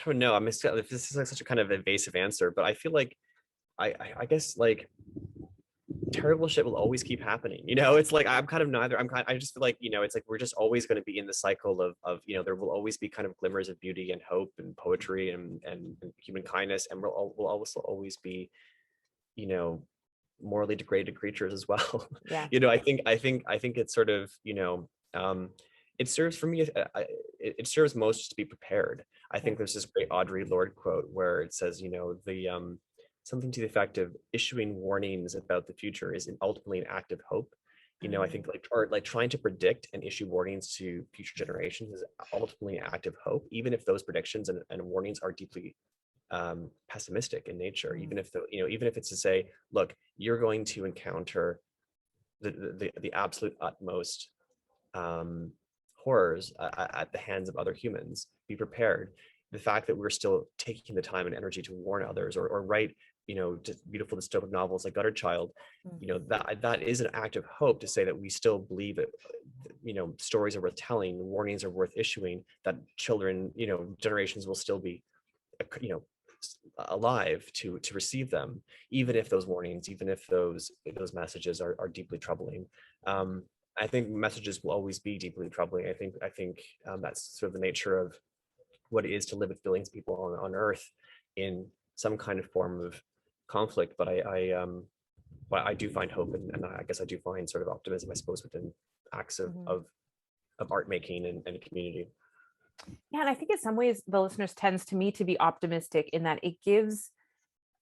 don't know. This is like such a kind of evasive answer, but I feel like I guess like terrible shit will always keep happening. It's like I'm kind of neither. I just feel like, it's like we're just always going to be in the cycle of there will always be kind of glimmers of beauty and hope and poetry and human kindness, and we'll also always be, morally degraded creatures as well. Yeah. I think it's sort of, it serves for me, it serves most to be prepared. I think there's this great Audre Lorde quote where it says, the something to the effect of issuing warnings about the future is ultimately an act of hope. I think like trying to predict and issue warnings to future generations is ultimately an act of hope, even if those predictions and warnings are deeply pessimistic in nature. Even if even if it's to say, look, you're going to encounter the absolute utmost horrors at the hands of other humans. Be prepared. The fact that we're still taking the time and energy to warn others, or write just beautiful dystopic novels like Gutter Child, that is an act of hope, to say that we still believe that stories are worth telling, warnings are worth issuing, that children, generations will still be alive to receive them, even if those warnings, even if those messages are deeply troubling. I think messages will always be deeply troubling. I think that's sort of the nature of what it is to live with billions of people on Earth in some kind of form of conflict. But but I do find hope, and I guess I do find sort of optimism, I suppose, within acts of Mhm. of art making and community. Yeah, and I think in some ways the listeners tends to me to be optimistic in that it gives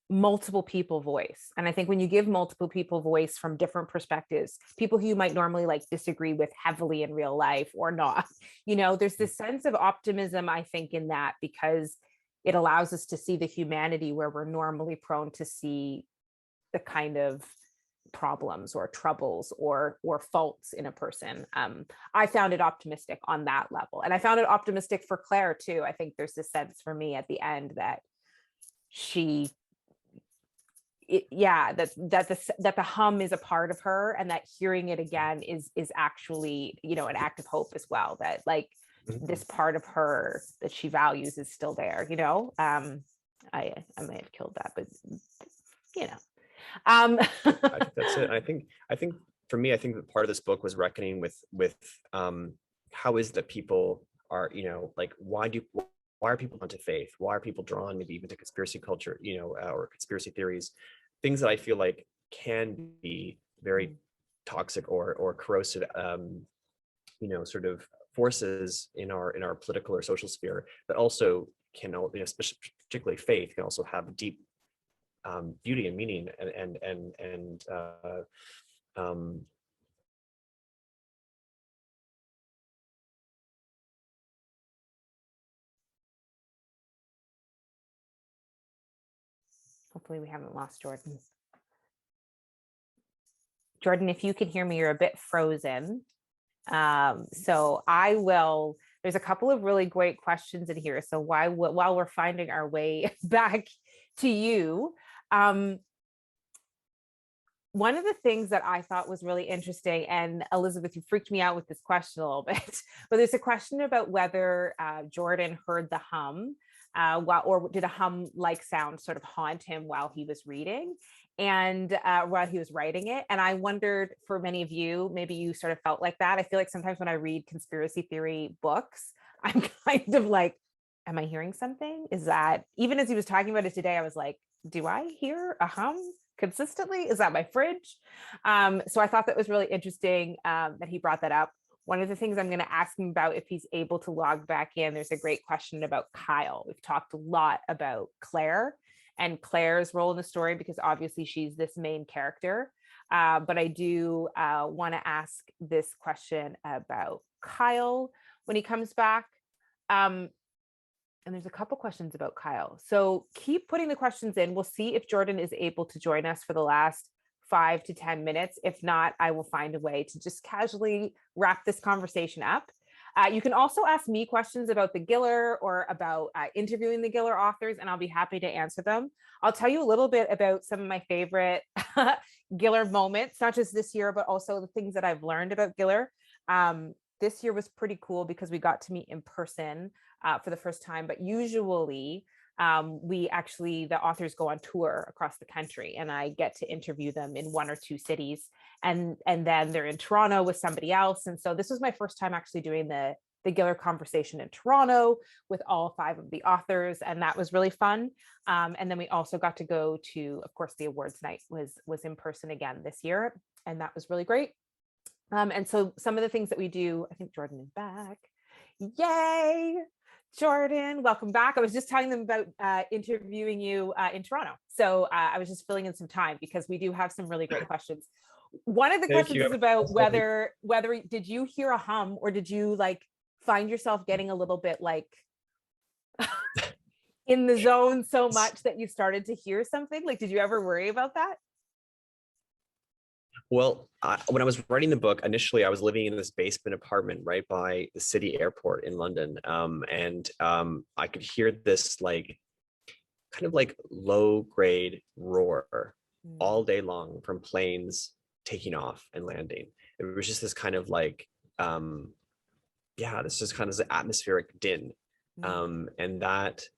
multiple people voice. And I think when you give multiple people voice from different perspectives, people who you might normally like disagree with heavily in real life or not, there's this sense of optimism, I think, in that, because it allows us to see the humanity where we're normally prone to see the kind of problems or troubles or faults in a person. I found it optimistic on that level, and I found it optimistic for Claire too. I think there's this sense for me at the end that she that the hum is a part of her, and that hearing it again is actually an act of hope as well, that like this part of her that she values is still there. I might have killed that, but I think that's it. I think for me, I think that part of this book was reckoning with how is that people are, like why are people drawn to faith? Why are people drawn maybe even to conspiracy culture, or conspiracy theories, things that I feel like can be very toxic or corrosive, sort of forces in our political or social sphere, but also can, particularly faith, can also have deep beauty and meaning and hopefully we haven't lost Jordan. Jordan, if you can hear me, you're a bit frozen. So I will, there's a couple of really great questions in here. So while we're finding our way back to you, one of the things that I thought was really interesting, and Elizabeth, you freaked me out with this question a little bit, but there's a question about whether Jordan heard the hum, or did a hum-like sound sort of haunt him while he was reading and while he was writing it. And I wondered, for many of you, maybe you sort of felt like that. I feel like sometimes when I read conspiracy theory books, I'm kind of like, am I hearing something? Is that, even as he was talking about it today, I was like, do I hear a hum consistently? Is that my fridge? So I thought that was really interesting that he brought that up. One of the things I'm going to ask him about, if he's able to log back in, there's a great question about Kyle. We've talked a lot about Claire and Claire's role in the story, because obviously she's this main character. But I do want to ask this question about Kyle when he comes back. And there's a couple questions about Kyle. So keep putting the questions in. We'll see if Jordan is able to join us for the last 5 to 10 minutes. If not, I will find a way to just casually wrap this conversation up. You can also ask me questions about the Giller or about interviewing the Giller authors, and I'll be happy to answer them. I'll tell you a little bit about some of my favorite Giller moments, not just this year, but also the things that I've learned about Giller. This year was pretty cool because we got to meet in person for the first time, but usually the authors go on tour across the country, and I get to interview them in 1 or 2 cities, and then they're in Toronto with somebody else. And so this was my first time actually doing the Giller conversation in Toronto with all 5 of the authors, and that was really fun. And then we also got to go to, of course, the awards night was in person again this year, and that was really great. And so some of the things that we do, I think Jordan is back. Yay, Jordan, welcome back. I was just telling them about interviewing you in Toronto. So I was just filling in some time because we do have some really great questions. One of the questions is about whether did you hear a hum, or did you like find yourself getting a little bit like in the zone so much that you started to hear something? Like, did you ever worry about that? Well, when I was writing the book, initially I was living in this basement apartment right by the city airport in London. And I could hear this like kind of like low grade roar all day long from planes taking off and landing. It was just this kind of like, this just kind of atmospheric din. And that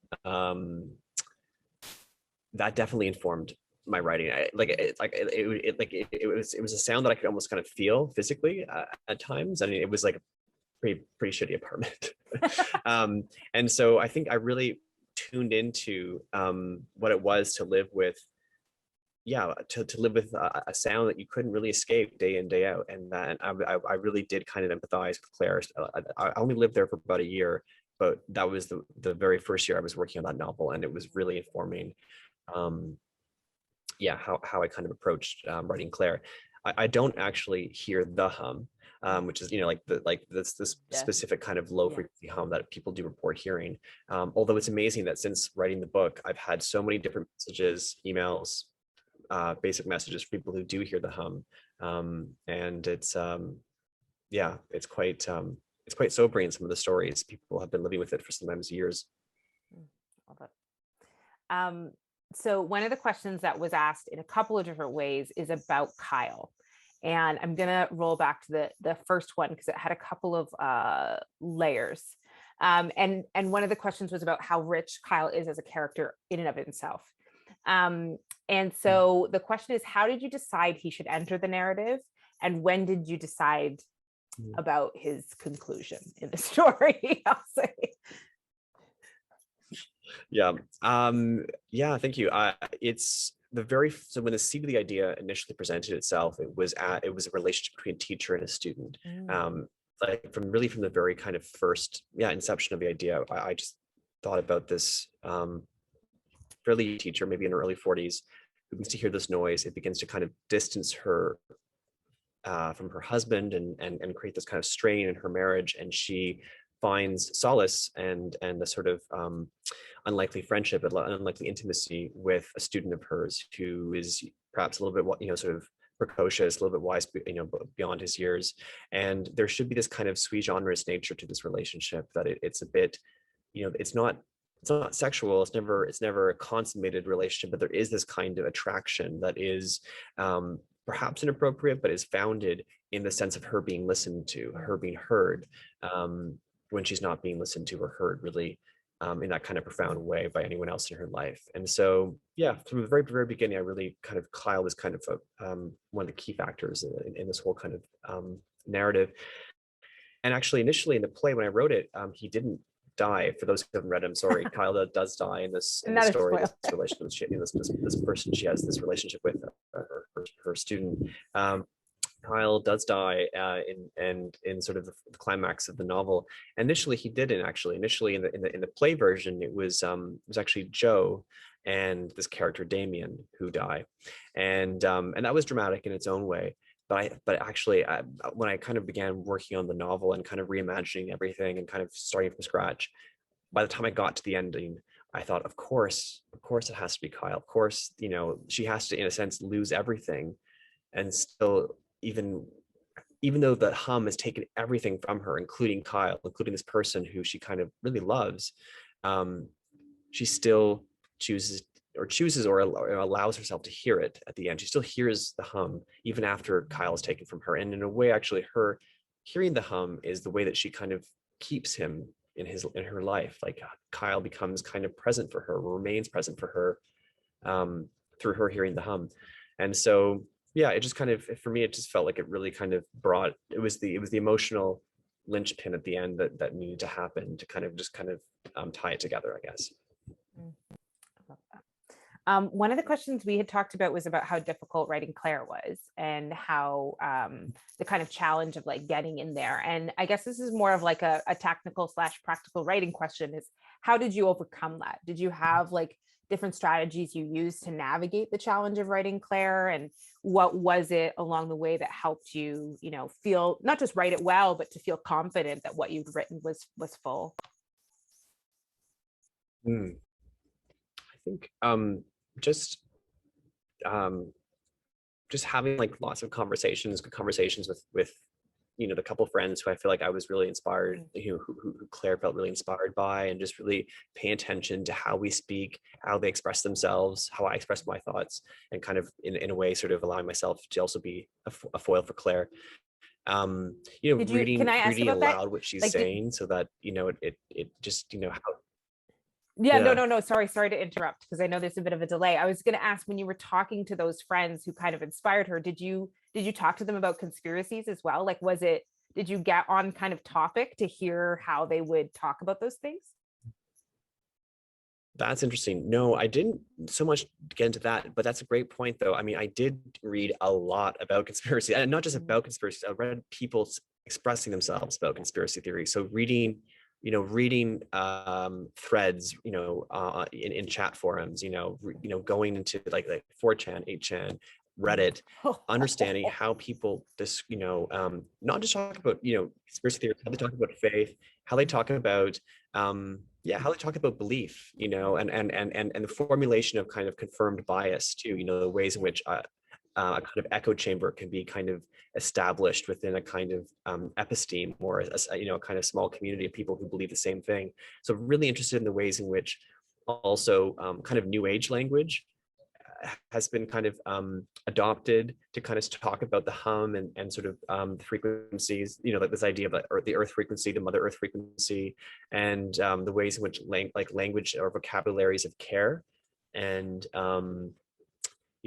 definitely informed my writing. It was a sound that I could almost kind of feel physically at times. I mean, it was like a pretty shitty apartment. And so I think I really tuned into what it was to live with yeah, to live with a sound that you couldn't really escape day in, day out. And that I really did kind of empathize with Claire. I only lived there for about a year, but that was the very first year I was working on that novel, and it was really informing. Um, yeah, how I kind of approached writing Claire. I don't actually hear the hum, which is, like this Yeah. specific kind of low Yeah. frequency hum that people do report hearing. Although it's amazing that since writing the book, I've had so many different messages, emails, basic messages for people who do hear the hum. And yeah, it's quite sobering, some of the stories. People have been living with it for sometimes years. Love it. So one of the questions that was asked in a couple of different ways is about Kyle. And I'm gonna roll back to the first one because it had a couple of layers. And one of the questions was about how rich Kyle is as a character in and of himself. And so the question is, how did you decide he should enter the narrative? And when did you decide about his conclusion in the story? I'll say. Yeah. Yeah, thank you. It's so when the seed of the idea initially presented itself, it was a relationship between a teacher and a student. Like from the very kind of first, inception of the idea, I just thought about this fairly teacher, maybe in her early 40s, who begins to hear this noise. It begins to kind of distance her from her husband and create this kind of strain in her marriage. And she finds solace and a sort of unlikely friendship, unlikely intimacy with a student of hers who is perhaps a little bit, sort of precocious, a little bit wise, beyond his years. And there should be this kind of sui generis nature to this relationship, that it's a bit, it's not sexual. It's never a consummated relationship, but there is this kind of attraction that is perhaps inappropriate, but is founded in the sense of her being listened to, her being heard, when she's not being listened to or heard really in that kind of profound way by anyone else in her life. And so, yeah, from the very, very beginning, I really kind of Kyle was kind of one of the key factors in this whole kind of narrative. And actually, initially in the play, when I wrote it, he didn't die. For those who haven't read it, I'm sorry. Kyle does die in this story. This relationship, this person she has this relationship with, her student. Kyle does die in sort of the climax of the novel. Initially, he didn't actually. Initially, in the play version, it was actually Joe and this character Damien who die, and that was dramatic in its own way. But actually, when I kind of began working on the novel and kind of reimagining everything and kind of starting from scratch, by the time I got to the ending, I thought, of course, it has to be Kyle. Of course, she has to, in a sense, lose everything, and still, even though the hum has taken everything from her, including Kyle, including this person who she kind of really loves, she still chooses or allows herself to hear it at the end. She still hears the hum even after Kyle is taken from her. And in a way, actually, her hearing the hum is the way that she kind of keeps him in her life. Like Kyle becomes kind of present for her, remains present for her through her hearing the hum. And so, yeah, it just kind of, for me, it just felt like it really kind of it was the emotional linchpin at the end that needed to happen to kind of tie it together, I guess. One of the questions we had talked about was about how difficult writing Claire was, and how the kind of challenge of like getting in there. And I guess this is more of like a technical / practical writing question, is how did you overcome that? Did you have like different strategies you used to navigate the challenge of writing Claire? And what was it along the way that helped you, feel, not just write it well, but to feel confident that what you'd written was full? I think just having like lots of good conversations with the couple of friends who I feel like I was really inspired, who Claire felt really inspired by, and just really paying attention to how we speak, how they express themselves, how I express my thoughts, and kind of in a way sort of allowing myself to also be a foil for Claire. Reading aloud what she's saying, so that it just how. No, sorry to interrupt, because I know there's a bit of a delay. I was going to ask, when you were talking to those friends who kind of inspired her, did you talk to them about conspiracies as well? Like, did you get on kind of topic to hear how they would talk about those things? That's interesting. No, I didn't so much get into that, but that's a great point, though. I mean, I did read a lot about conspiracy, and not just Mhm. about conspiracy. I read people expressing themselves about conspiracy theory. So reading, reading threads, in chat forums, going into like 4chan, 8chan, Reddit, understanding how people this, not just talk about, conspiracy theories, how they talk about faith, how they talk about how they talk about belief, and the formulation of kind of confirmed bias too, the ways in which a kind of echo chamber can be kind of established within a kind of episteme, or a kind of small community of people who believe the same thing. So really interested in the ways in which also kind of new age language has been kind of adopted to kind of talk about the hum and sort of the frequencies, like this idea of the earth frequency, the mother earth frequency, and the ways in which language or vocabularies of care and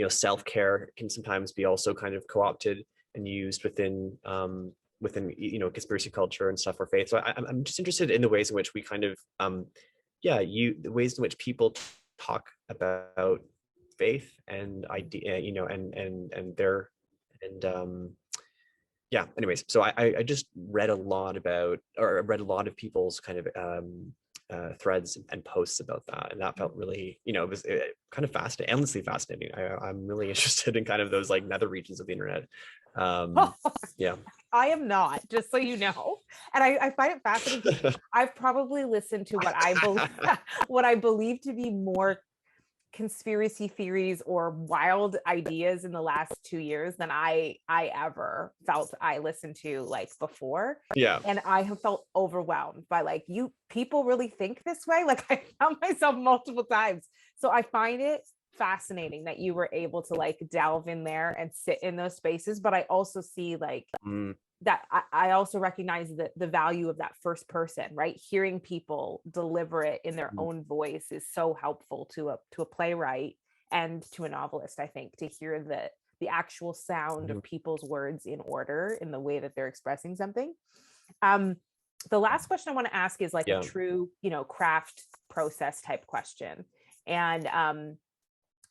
self-care can sometimes be also kind of co-opted and used within conspiracy culture and stuff, or faith. So I'm just interested in the ways in which we kind of the ways in which people talk about faith and idea, and their and anyways, so I just read a lot about, or read a lot of people's kind of threads and posts about that, and that felt really, it was kind of fascinating, endlessly fascinating. I'm really interested in kind of those like nether regions of the internet. Yeah. I am not, just so you know. And I find it fascinating. I've probably listened to what I believe what I believe to be more conspiracy theories or wild ideas in the last 2 years than I ever felt I listened to like before. Yeah. And I have felt overwhelmed by like, you people really think this way? Like I found myself multiple times. So I find it fascinating that you were able to like delve in there and sit in those spaces. But I also see like that I also recognize the value of that first person, right? Hearing people deliver it in their own voice is so helpful to a playwright and to a novelist, I think, to hear the actual sound of people's words in order in the way that they're expressing something. The last question I want to ask is like a true, craft process type question. And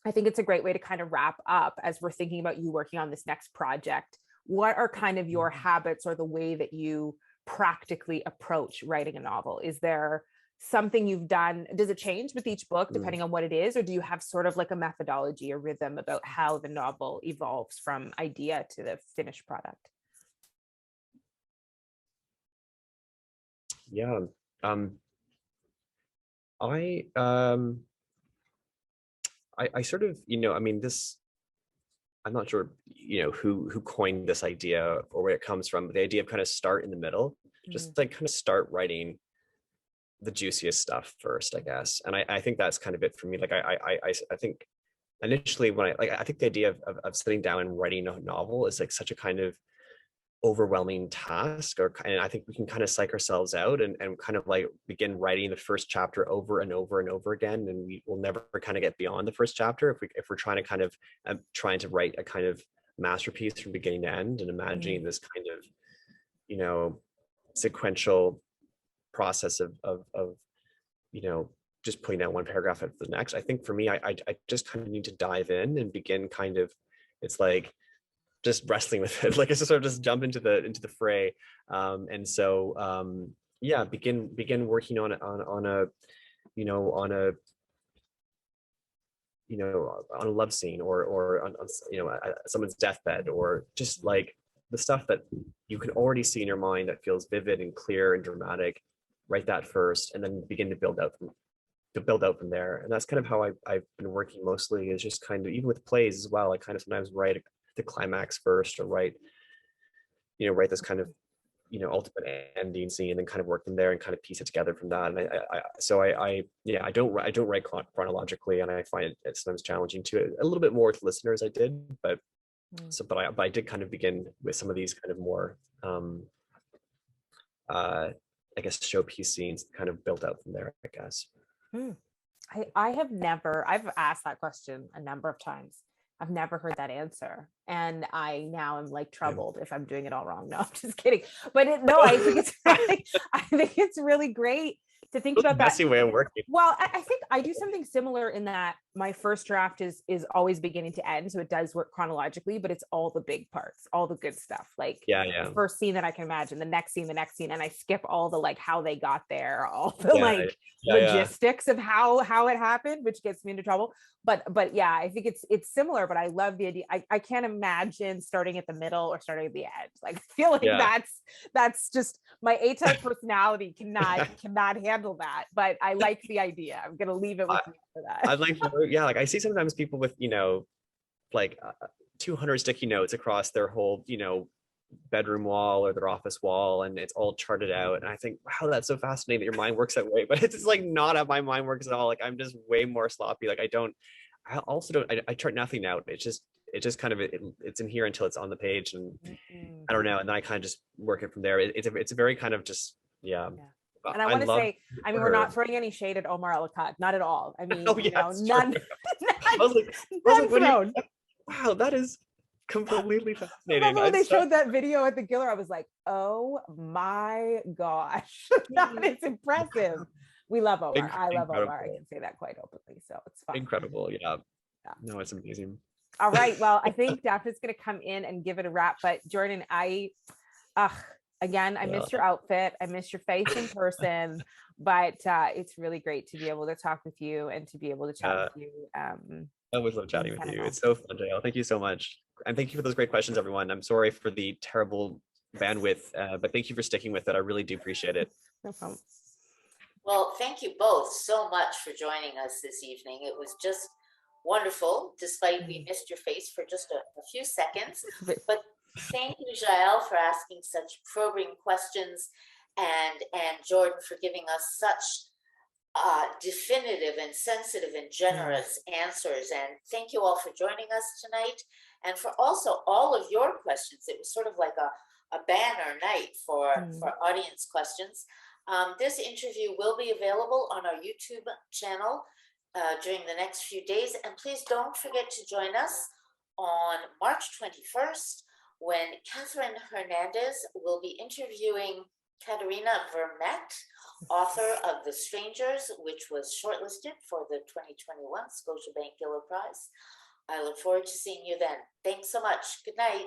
I think it's a great way to kind of wrap up as we're thinking about you working on this next project. What are kind of your habits or the way that you practically approach writing a novel? Is there something you've done? Does it change with each book depending on what it is? Or do you have sort of like a methodology or rhythm about how the novel evolves from idea to the finished product? Yeah. I sort of, I mean, this, I'm not sure, who coined this idea or where it comes from, but the idea of kind of start in the middle, just like kind of start writing the juiciest stuff first, I guess. And I think that's kind of it for me. Like I think initially when I think the idea of sitting down and writing a novel is like such a kind of overwhelming task, and I think we can kind of psych ourselves out and kind of like begin writing the first chapter over and over and over again, and we will never kind of get beyond the first chapter if we're trying to kind of trying to write a kind of masterpiece from beginning to end, and imagining this kind of sequential process of just putting down one paragraph after the next. I think for me, I just kind of need to dive in and begin kind of, it's like just wrestling with it, like I sort of just jump into the fray, and so begin working on a on a love scene, or on someone's deathbed, or just like the stuff that you can already see in your mind that feels vivid and clear and dramatic. Write that first, and then begin to build out from there. And that's kind of how I've been working mostly, is just kind of, even with plays as well, I kind of sometimes write the climax first, or write this kind of ultimate ending scene, and then kind of work from there and kind of piece it together from that. And I don't write chronologically, and I find it sometimes challenging to a little bit more with listeners. I did, but I did kind of begin with some of these kind of more I guess showpiece scenes, kind of built out from there, I guess. I've asked that question a number of times. I've never heard that answer. And I now am like troubled if I'm doing it all wrong. No, I'm just kidding. But I think it's really great to think Really about that. messy way of working. Well, I think I do something similar in that my first draft is always beginning to end, so it does work chronologically, but it's all the big parts, all the good stuff, like Yeah, the yeah, first scene that I can imagine, the next scene, and I skip all the like how they got there, all the yeah, like yeah, yeah. logistics of how it happened, which gets me into trouble. But yeah, I think it's similar, but I love the idea. I can't imagine starting at the middle or starting at the end. Like I feel like Yeah. that's just my A-type personality cannot handle that. But I like the idea. I'm gonna leave it with you for that. I'd like, yeah, like I see sometimes people with, like 200 sticky notes across their whole, bedroom wall or their office wall, and it's all charted out. And I think, wow, that's so fascinating that your mind works that way. But it's just like not how my mind works at all. Like I'm just way more sloppy. Like I also don't, I chart nothing out. It's just kind of, it's in here until it's on the page. And Mm-mm. I don't know. And then I kind of just work it from there. It's a very kind of just, yeah. And I want to love say, I mean, we're not throwing any shade at Omar El-Akkad, not at all. I mean, Oh, yeah, it's true. none, I was like, none when thrown. wow, that is completely I fascinating. remember when I'm they so- showed that video at the Giller, I was like, oh my gosh, that is impressive. We love Omar. I love Omar. I Incredible. can say that quite openly, so it's fine. Incredible. Yeah. Yeah. No, it's amazing. All right. Well, I think Daphne's going to come in and give it a wrap. But Jordan, again, I Yeah. missed your outfit. I missed your face in person. But it's really great to be able to talk with you and to be able to chat with you. I always love chatting with you. It's so fun, JL. Thank you so much. And thank you for those great questions, everyone. I'm sorry for the terrible bandwidth, but thank you for sticking with it. I really do appreciate it. No problem. Well, thank you both so much for joining us this evening. It was just wonderful, despite we missed your face for just a few seconds. But thank you, Jael, for asking such probing questions, and Jordan for giving us such definitive and sensitive and generous answers. And thank you all for joining us tonight, and for also all of your questions. It was sort of like a banner night for audience questions. This interview will be available on our YouTube channel during the next few days. And please don't forget to join us on March 21st, when Catherine Hernandez will be interviewing Katerina Vermette, author of The Strangers, which was shortlisted for the 2021 Scotiabank Giller Prize. I look forward to seeing you then. Thanks so much. Good night.